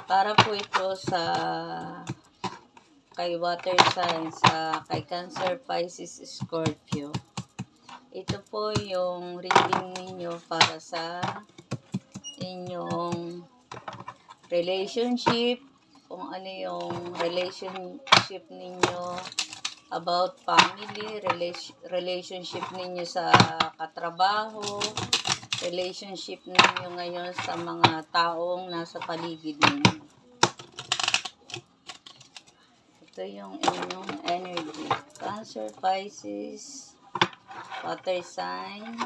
Para po ito sa kay water sign, sa kay Cancer, Pisces, Scorpio. Ito po yung reading ninyo para sa inyong relationship, kung ano yung relationship ninyo about family, relationship ninyo sa katrabaho, relationship ninyo ngayon sa mga taong nasa paligid ninyo. Ito yung inyong energy. Cancer, Pisces, water sign.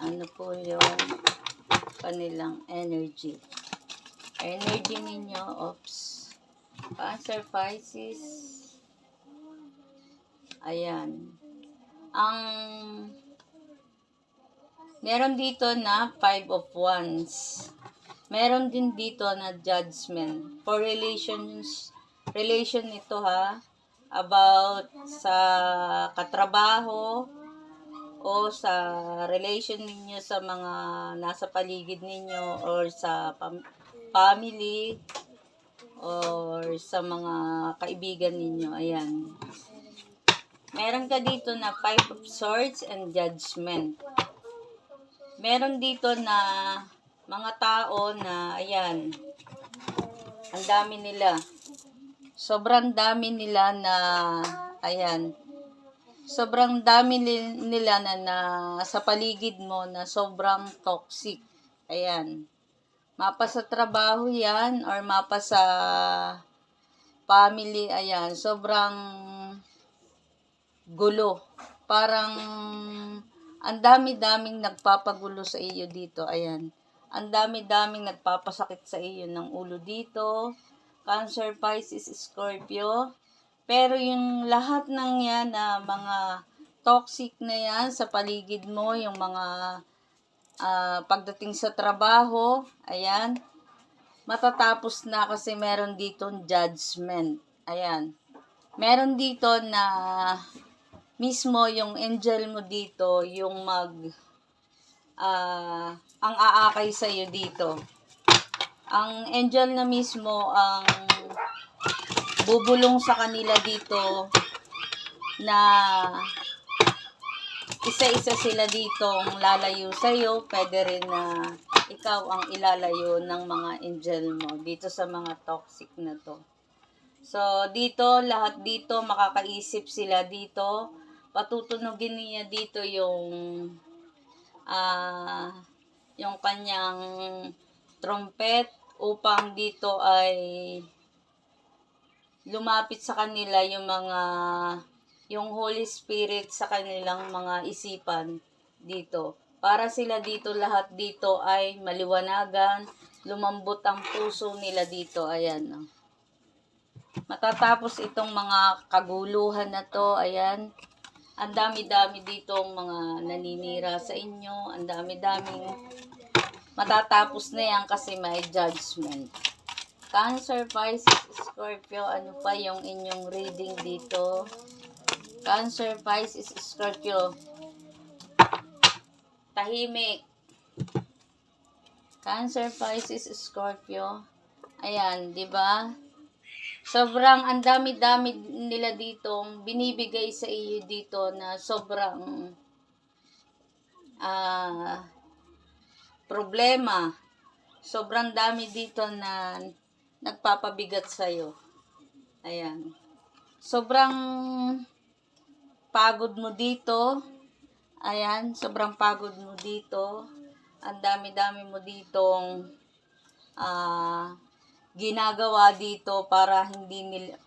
Ano po yung kanilang energy? Energy ninyo, Cancer, Pisces. Ayan. Meron dito na 5 of Wands. Meron din dito na Judgment. For relation nito ha, about sa katrabaho o sa relation ninyo sa mga nasa paligid ninyo or sa family or sa mga kaibigan ninyo. Ayan. Meron ka dito na 5 of Swords and Judgment. Meron dito na mga tao na, ayan, ang dami nila. Sobrang dami nila na, ayan, sobrang dami nila na sa paligid mo na sobrang toxic. Ayan. Mapa sa trabaho yan or mapa sa family, ayan, sobrang gulo. Parang ang dami-daming nagpapagulo sa iyo dito. Ayan. Ang dami-daming nagpapasakit sa iyo ng ulo dito. Cancer, Pisces, Scorpio. Pero yung lahat ng yan na mga toxic na yan sa paligid mo, yung mga pagdating sa trabaho, ayan, matatapos na kasi meron ditong judgment. Ayan. Meron dito na mismo yung angel mo dito, yung ang aakay sa iyo dito. Ang angel na mismo ang bubulong sa kanila dito na isa-isa sila ditong lalayo sa iyo. Pwede rin na ikaw ang ilalayo ng mga angel mo dito sa mga toxic na to. So, dito, lahat dito, makakaisip sila dito. Patutunugin niya dito yung kanyang trumpet upang dito ay lumapit sa kanila yung Holy Spirit sa kanilang mga isipan dito. Para sila dito, lahat dito ay maliwanagan, lumambot ang puso nila dito. Ayan. Matatapos itong mga kaguluhan na to, ayan. Ang dami-dami ditong mga naninira sa inyo. Ang dami-daming matatapos na yan kasi may judgment. Cancer, Pisces, Scorpio, ano pa yung inyong reading dito? Cancer, Pisces, Scorpio. Tahimik. Cancer, Pisces, Scorpio. Ayan, di ba? Sobrang ang dami-dami nila ditong binibigay sa iyo dito na sobrang problema. Sobrang dami dito na nagpapabigat sa iyo. Ayan. Sobrang pagod mo dito. Ayan, sobrang pagod mo dito. Ang dami-dami mo ditong ginagawa dito para hindi nila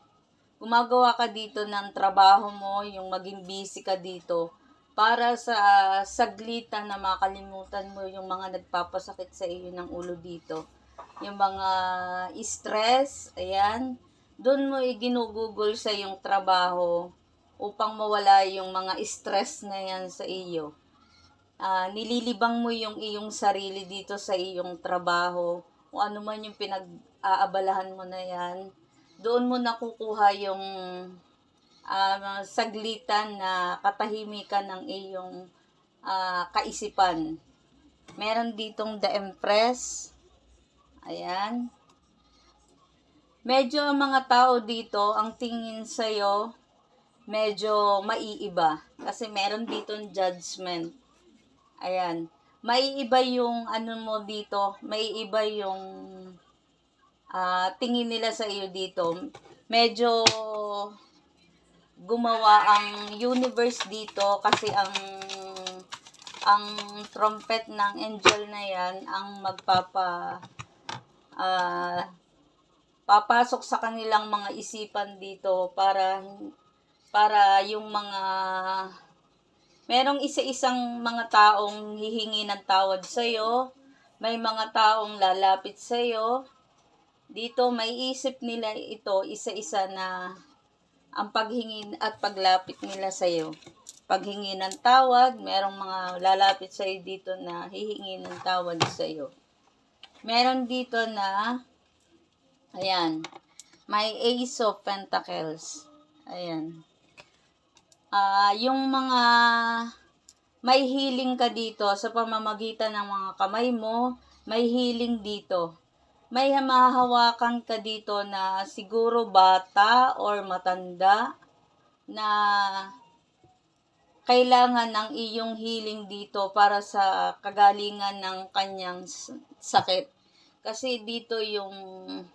gumagawa ka dito ng trabaho mo, yung maging busy ka dito para sa saglitan na makalimutan mo yung mga nagpapasakit sa iyo ng ulo dito. Yung mga stress, ayan, doon mo iginugugol sa yung trabaho upang mawala yung mga stress na yan sa iyo. Nililibang mo yung iyong sarili dito sa iyong trabaho. Kung ano man yung pinag-aabalahan mo na yan, doon mo nakukuha yung saglitan na katahimikan ng iyong kaisipan. Meron ditong The Empress. Ayan. Medyo ang mga tao dito, ang tingin sa'yo, medyo maiiba. Kasi meron dito judgment. Ayan. Maiiba yung ano mo dito, maiiba yung tingin nila sa iyo dito. Medyo gumawa ang universe dito kasi ang trumpet ng angel na yan ang papasok sa kanilang mga isipan dito para yung mga merong isa-isang mga taong hihingi ng tawad sa iyo, may mga taong lalapit sa iyo. Dito may isip nila ito isa-isa na ang paghingi at paglapit nila sa iyo. Paghingi ng tawad, merong mga lalapit sa iyo dito na hihingi ng tawad sa iyo. Meron dito na ayan, may Ace of Pentacles. Ayan. Yung mga may healing ka dito sa pamamagitan ng mga kamay mo, may healing dito. May mahahawakan ka dito na siguro bata or matanda na kailangan ng iyong healing dito para sa kagalingan ng kanyang sakit. Kasi dito yung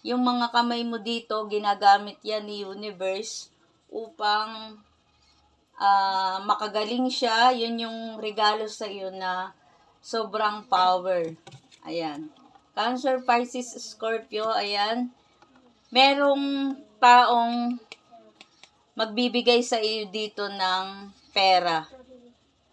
mga kamay mo dito, ginagamit yan ni universe upang makagaling siya. Yun yung regalo sa iyo na sobrang power. Ayan. Cancer, Pisces, Scorpio, ayan. Merong taong magbibigay sa iyo dito ng pera.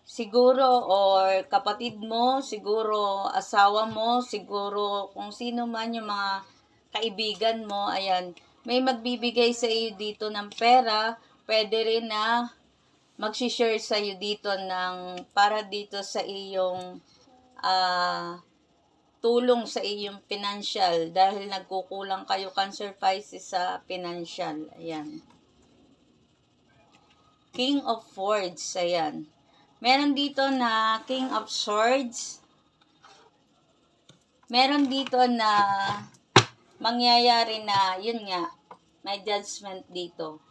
Siguro or kapatid mo, siguro asawa mo, siguro kung sino man yung mga kaibigan mo, ayan. May magbibigay sa iyo dito ng pera, pwede rin na mag-share sa iyo dito ng para dito sa iyong tulong sa iyong financial dahil nagkukulang kayo Cancer Pisces sa financial. Ayan. King of Swords. Ayan. Meron dito na King of Swords. Meron dito na mangyayari na, yun nga, may judgment dito.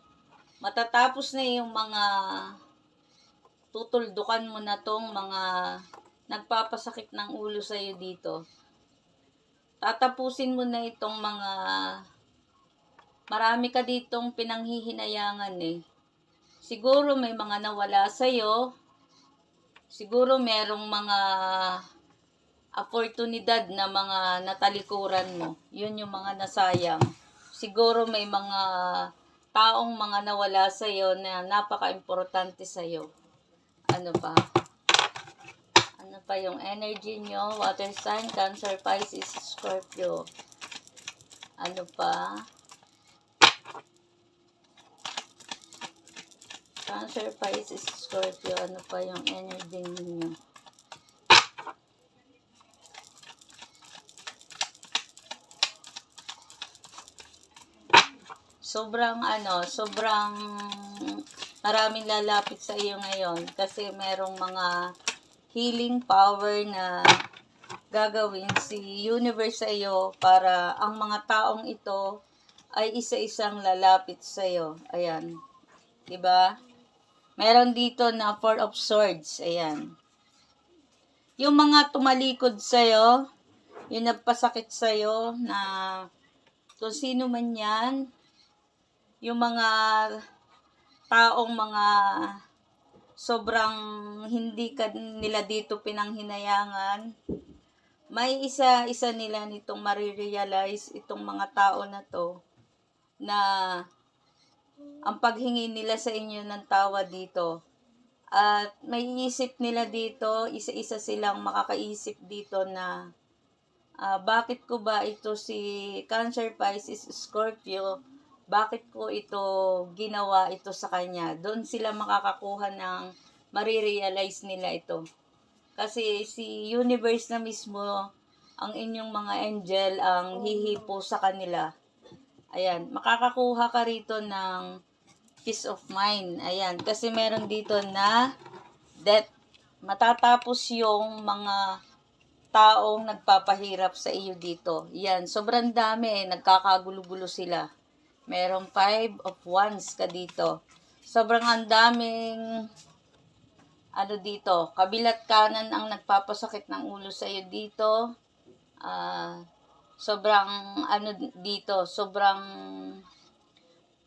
Matatapos na yung mga tutuldukan mo na tong mga nagpapasakit ng ulo sa iyo dito. Tatapusin mo na itong mga marami ka ditong pinanghihinayangan eh. Siguro may mga nawala sa iyo. Siguro merong mga oportunidad na mga natalikuran mo. Yun yung mga nasayang. Siguro may mga taong mga nawala sa iyo na napaka-importante sa iyo. Ano pa? Ano pa yung energy nyo? Water sign, Cancer, Pisces, Scorpio. Ano pa? Cancer, Pisces, Scorpio. Ano pa yung energy niyo? Sobrang maraming lalapit sa iyo ngayon kasi merong mga healing power na gagawin si universe sa iyo para ang mga taong ito ay isa-isang lalapit sa iyo. Ayan. 'Di ba? Meron dito na Four of Swords. Ayan. Yung mga tumalikod sa iyo, yung nagpasakit sa iyo na kung sino man 'yan, yung mga taong mga sobrang hindi ka nila dito pinanghinayangan, may isa-isa nila nitong marirealize itong mga tao na to na ang paghingi nila sa inyo ng tawad dito. At may isip nila dito, isa-isa silang makakaisip dito na bakit ko ba ito si Cancer, Pisces, Scorpio, bakit ko ito ginawa ito sa kanya. Doon sila makakakuha ng marirealize nila ito. Kasi si universe na mismo, ang inyong mga angel, ang hihipo sa kanila. Ayan, makakakuha ka rito ng peace of mind. Ayan, kasi meron dito na death. Matatapos yung mga taong nagpapahirap sa iyo dito. Yan, sobrang dami, nagkakagulo-gulo sila. Merong 5 of Wands ka dito. Sobrang ang daming ano dito, kabilat kanan ang nagpapasakit ng ulo sa iyo dito. Sobrang ano dito, sobrang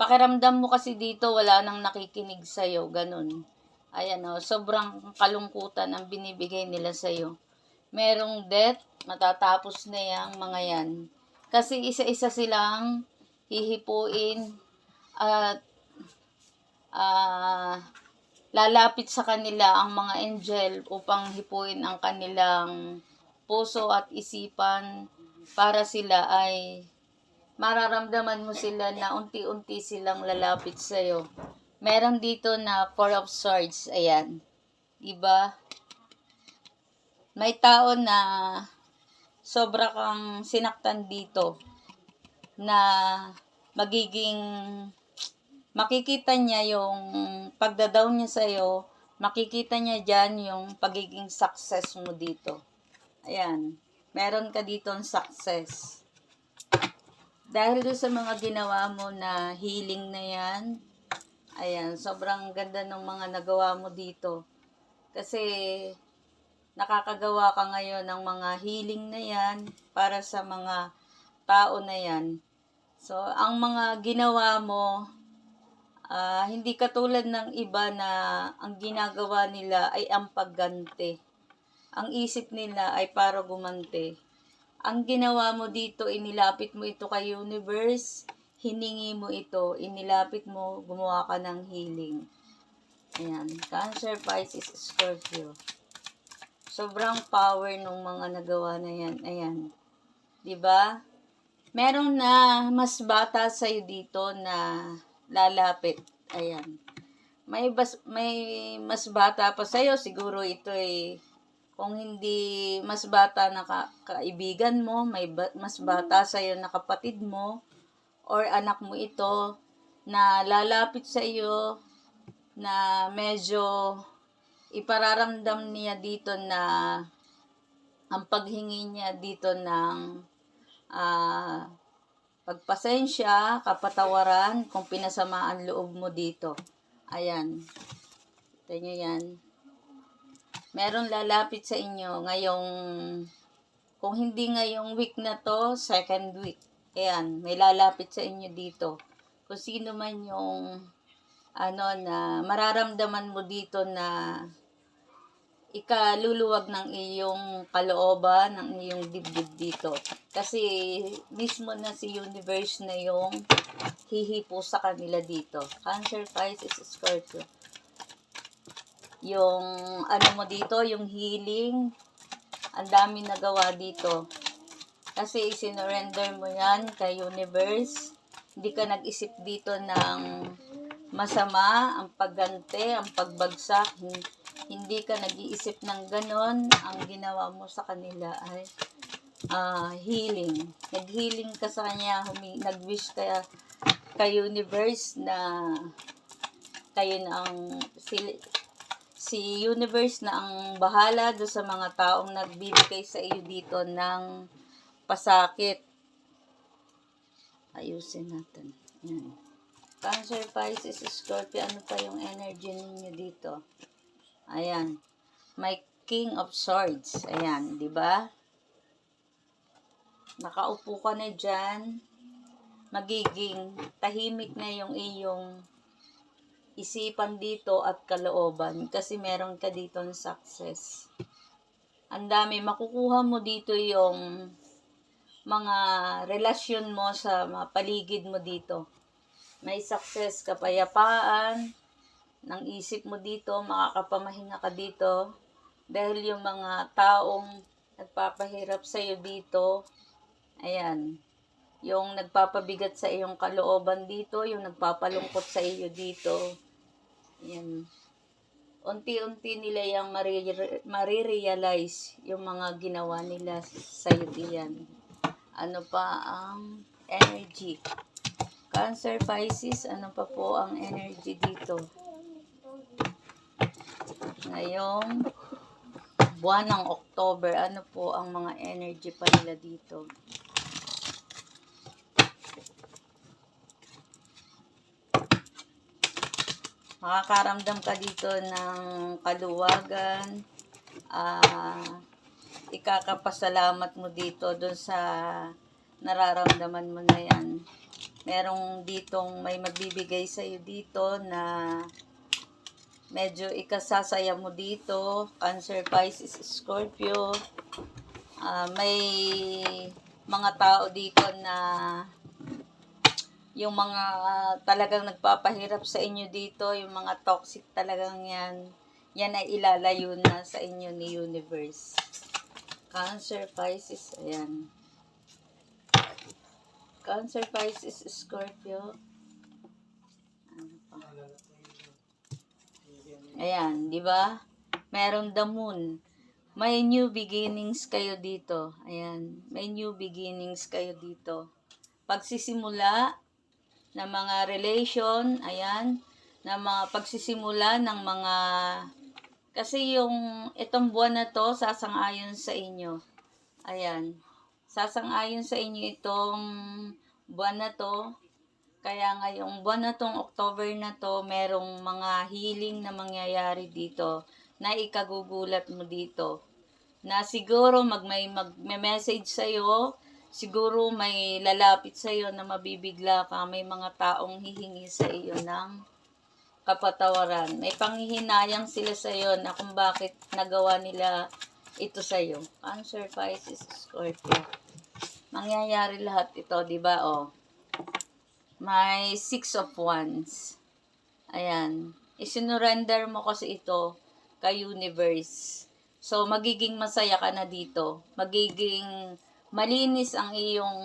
pakiramdam mo kasi dito wala nang nakikinig sa iyo, ganun. Ayan o, sobrang kalungkutan ang binibigay nila sa iyo. Merong death, matatapos na yang mga yan. Kasi isa-isa silang hihipuin at lalapit sa kanila ang mga angel upang hipuin ang kanilang puso at isipan para sila ay mararamdaman mo sila na unti-unti silang lalapit sa iyo. Meron dito na 4 of Swords, ayan. Diba? May tao na sobra kang sinaktan dito na magiging makikita niya yung pagda-down niya sa'yo, makikita niya dyan yung pagiging success mo dito. Ayan, meron ka dito ng success. Dahil doon sa mga ginawa mo na healing na yan, ayan, sobrang ganda ng mga nagawa mo dito. Kasi nakakagawa ka ngayon ng mga healing na yan para sa mga tao na yan. So, ang mga ginawa mo, hindi katulad ng iba na ang ginagawa nila ay ang pagganti. Ang isip nila ay para gumante. Ang ginawa mo dito, inilapit mo ito kay universe, hiningi mo ito, inilapit mo, gumawa ka ng healing. Ayan, Cancer, Pisces, Scorpio. Sobrang power ng mga nagawa na yan. Ayan. Diba? Meron na mas bata sa'yo dito na lalapit. Ayan. May mas bata pa sa'yo. Siguro ito kung hindi mas bata na kaibigan mo, may mas bata sa'yo na kapatid mo, or anak mo ito, na lalapit sa iyo, na medyo ipararamdam niya dito na ang paghingi niya dito ng pagpasensya, kapatawaran, kung pinasamaan loob mo dito. Ayan. Kita nyo yan. Meron lalapit sa inyo ngayong, kung hindi ngayong week na to, second week. Ayan, may lalapit sa inyo dito. Kung sino man yung, na mararamdaman mo dito na ikaluluwag ng iyong kalooban, ng iyong dibdib dito. Kasi mismo na si universe na yung hihipo sa kanila dito. Cancer, Pisces, Scorpio. Yung mo dito, yung healing, ang dami nagawa dito. Kasi isinorender mo yan kay universe. Hindi ka nag-isip dito ng masama, ang pagganti, ang pagbagsak. Hindi ka nag-iisip ng ganon. Ang ginawa mo sa kanila ay healing. Nag-healing ka sa kanya, nag-wish ka kay universe na kayo na ang si universe na ang bahala do sa mga taong nagbibigay sa iyo dito ng pasakit. Ayusin natin. Yan. Cancer, Pisces, Scorpio, ano pa yung energy ninyo dito? Ayan. May King of Swords. Ayan, di ba? Nakaupo ka na dyan. Magiging tahimik na yung iyong isipan dito at kalooban. Kasi meron ka dito ng success. Ang dami. Makukuha mo dito yung mga relasyon mo sa mga paligid mo dito. May success, kapayapaan ng isip mo dito, makakapamahinga ka dito dahil yung mga taong nagpapahirap sa iyo dito, ayan, yung nagpapabigat sa iyong kalooban dito, yung nagpapalungkot sa iyo dito, ayan, unti-unti nila yung marirealize yung mga ginawa nila sa iyo diyan. Ano pa ang energy? Cancer, Pisces, ano pa po ang energy dito? Ngayong buwan ng October. Ano po ang mga energy pa nila dito? Makakaramdam ka dito ng kaluwagan. Ikakapasalamat mo dito dun sa nararamdaman mo na yan. Merong ditong may magbibigay sa'yo dito na medyo ikasasaya mo dito. Cancer, Pisces, Scorpio. May mga tao dito na yung mga talagang nagpapahirap sa inyo dito, yung mga toxic talagang yan ay ilalayo na sa inyo ni Universe. Cancer, Pisces, ayan. Cancer, Pisces, Scorpio. Ano pa? Ayan, di ba? Meron the moon. May new beginnings kayo dito. Ayan, may new beginnings kayo dito. Pagsisimula ng mga relation, ayan, na mga pagsisimula ng mga, kasi yung itong buwan na to sasang-ayon sa inyo. Ayan, sasang-ayon sa inyo itong buwan na to. Kaya ngayong buwan na tong October na to, merong mga healing na mangyayari dito na ikagugulat mo dito. Na siguro may message sa'yo, siguro may lalapit sa'yo na mabibigla ka, may mga taong hihingi sa iyo ng kapatawaran. May panghihinayang sila sa'yo na kung bakit nagawa nila ito sa'yo. Cancer, Pisces, Scorpio. Mangyayari lahat ito, di ba? Oh. May 6 of Wands. Ayan. Isinurrender mo kasi ito kay Universe. So, magiging masaya ka na dito. Magiging malinis ang iyong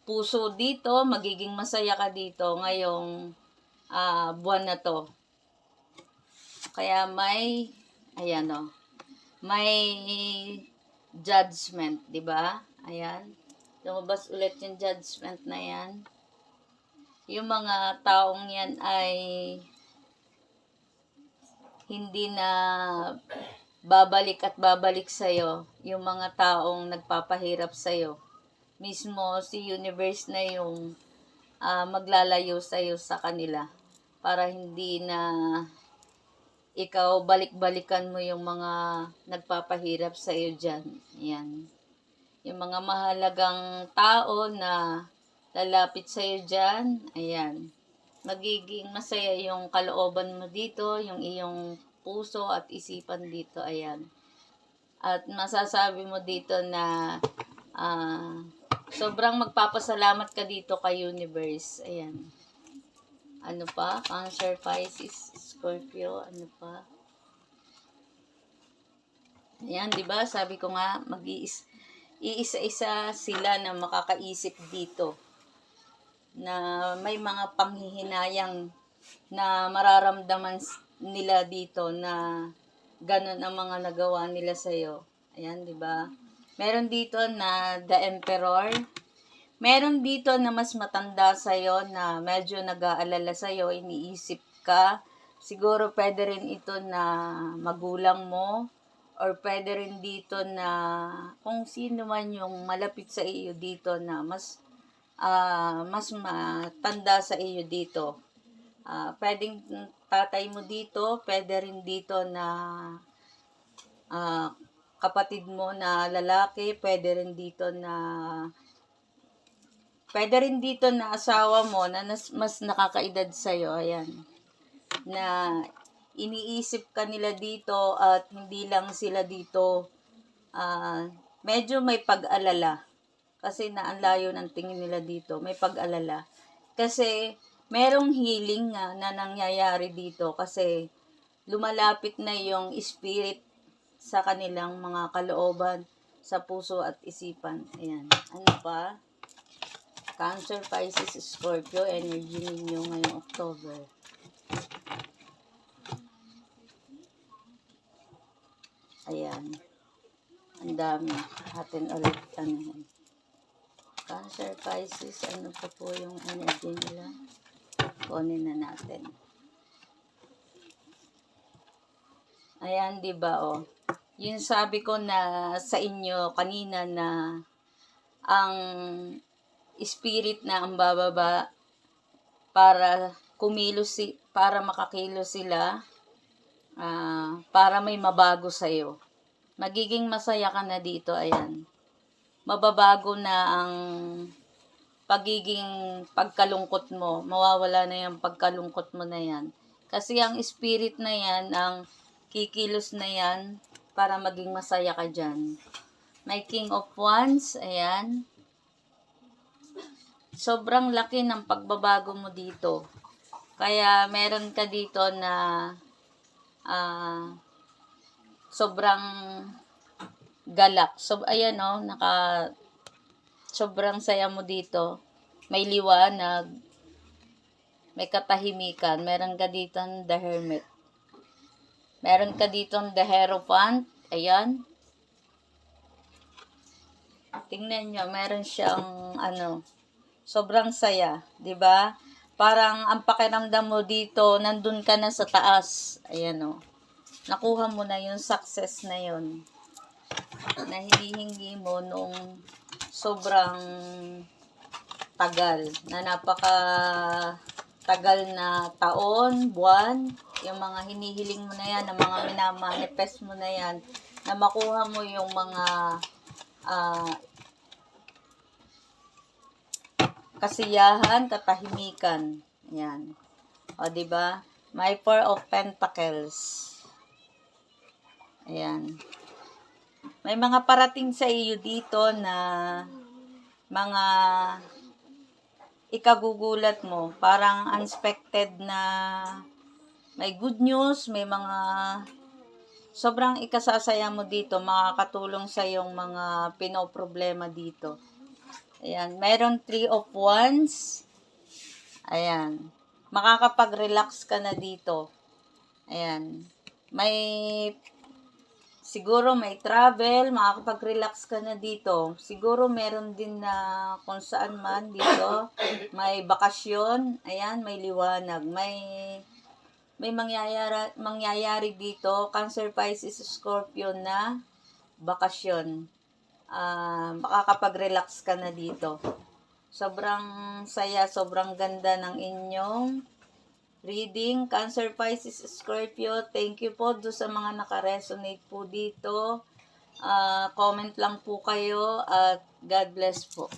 puso dito. Magiging masaya ka dito ngayong buwan na to. Kaya ayan o, may judgment, di ba? Ayan. Lumabas ulit yung judgment na yan. Yung mga taong yan ay hindi na babalik at babalik sa'yo. Yung mga taong nagpapahirap sa'yo. Mismo si Universe na yung maglalayo sa'yo sa kanila. Para hindi na ikaw balik-balikan mo yung mga nagpapahirap sa'yo dyan. Yan. Yung mga mahalagang tao na lalapit sa'yo dyan, ayan. Magiging masaya yung kalooban mo dito, yung iyong puso at isipan dito, ayan. At masasabi mo dito na sobrang magpapasalamat ka dito kay Universe, ayan. Ano pa? Cancer, Pisces, Scorpio, ano pa? Ayan, di ba? Sabi ko nga, iisa-isa sila na makakaisip dito na may mga panghihinayang na mararamdaman nila dito na ganun ang mga nagawa nila sa'yo. Ayan, di ba? Meron dito na The Emperor. Meron dito na mas matanda sa'yo na medyo nag-aalala sa'yo, iniisip ka. Siguro pwede rin ito na magulang mo or pwede rin dito na kung sino man yung malapit sa iyo dito na mas matanda sa iyo dito. Pwedeng tatay mo dito, pwede rin dito na kapatid mo na lalaki, pwede rin dito na asawa mo na mas nakakaedad sa'yo, ayan. Na iniisip ka nila dito at hindi lang sila dito, medyo may pag-alala. Kasi ang layo ng tingin nila dito. May pag-alala. Kasi merong healing na nangyayari dito. Kasi lumalapit na yung spirit sa kanilang mga kalooban sa puso at isipan. Ayan. Ano pa? Cancer, Pisces, Scorpio. Energy ninyo ngayong October. Ayan. Ang dami. Atin ulit tanahin. Cancer, Pisces, ano pa po yung energy nila? Kunin na natin. Ayan, di ba, oh. Yung sabi ko na sa inyo kanina na ang spirit na ang bababa para para makakilos sila, para may mabago sa'yo. Magiging masaya ka na dito, ayan. Mababago na ang pagkalungkot mo. Mawawala na yung pagkalungkot mo na yan. Kasi ang spirit na yan, ang kikilos na yan, para maging masaya ka dyan. May King of Wands, ayan. Sobrang laki ng pagbabago mo dito. Kaya meron ka dito na sobrang galak. So, ayan sobrang saya mo dito. May liwanag, may katahimikan. Meron ka dito The Hermit. Meron ka dito The Hierophant. Ayan. Tingnan nyo, meron siyang sobrang saya, 'di ba? Parang ang pakiramdam mo dito, nandun ka na sa taas. Ayan nakuha mo na yung success na yon na hinihingi mo nung sobrang tagal, na napaka tagal na taon, buwan, yung mga hinihiling mo na yan, na mga minamanifest mo na yan, na makuha mo yung mga kasiyahan, katahimikan. Yan. O, diba? May Four of Pentacles. Ayan. May mga parating sa iyo dito na mga ikagugulat mo. Parang unexpected na may good news, may mga sobrang ikasasaya mo dito, makakatulong sa yung mga pinoproblema dito. Ayan, meron 3 of Wands. Ayan, makakapag-relax ka na dito. Ayan, siguro may travel, makakapag-relax ka na dito. Siguro meron din na kung saan man dito, may bakasyon. Ayan, may liwanag, may mangyayari dito, Cancer, Pisces, Scorpio na bakasyon. Makakapag-relax ka na dito. Sobrang saya, sobrang ganda ng inyong reading, Cancer, Pisces, Scorpio. Thank you po do sa mga naka-resonate po dito. Comment lang po kayo at God bless po.